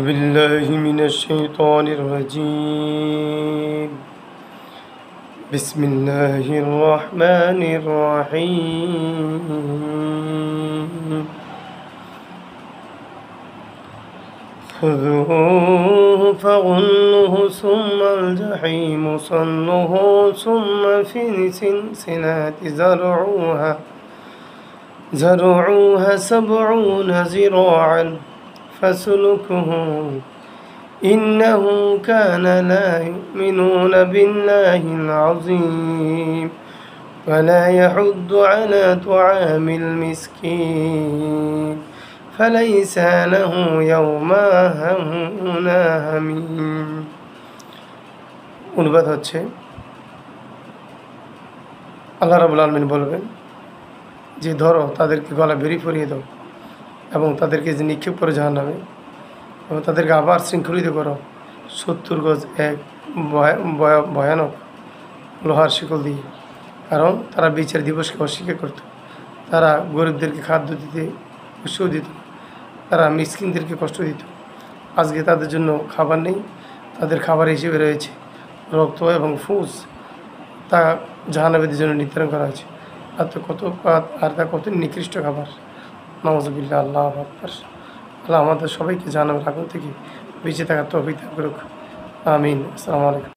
بالله من الشيطان الرجيم. بسم الله الرحمن الرحيم. خذوه فغلوه ثم الجحيم صلوه ثم في سلسلة زرعوها 70 ذراعا فاسلكه إنه كان لا يؤمنون بالله العظيم ولا يحض على طعام المسكين فليس له يوم هاهنا حميم। অনুবাদ হচ্ছে, আল্লাহ রাব্বুল আলামিন বলবেন যে ধরো তাদেরকে গলা বেরি পরিয়ে দাও এবং তাদেরকে যে নিক্ষেপ করে জাহান্নামে এবং তাদেরকে আবার শৃঙ্খলিত করো 70 গজ এক ভয়ানক লোহার শিকল দিয়ে, কারণ তারা বিচার দিবসকে অস্বীকার করত। তারা গরিবদেরকে খাদ্য দিতে উৎসাহ দিত, তারা মিসকিনদেরকে কষ্ট দিত। আজকে তাদের জন্য খাবার নেই, তাদের খাবার হিসেবে রয়েছে রক্ত এবং ফুস। তা জাহান্নামীদের জন্য নির্ধারণ করা হয়েছে। আর তা কত নিকৃষ্ট খাবার। নাউযুবিল্লাহ। আল্লাহু আকবার। আল্লাহ আমাদের সবাইকে জাহান্নামের আগুন থেকে বেঁচে থাকার তৌফিক দান করুক। আমিন। আসসালামু আলাইকুম।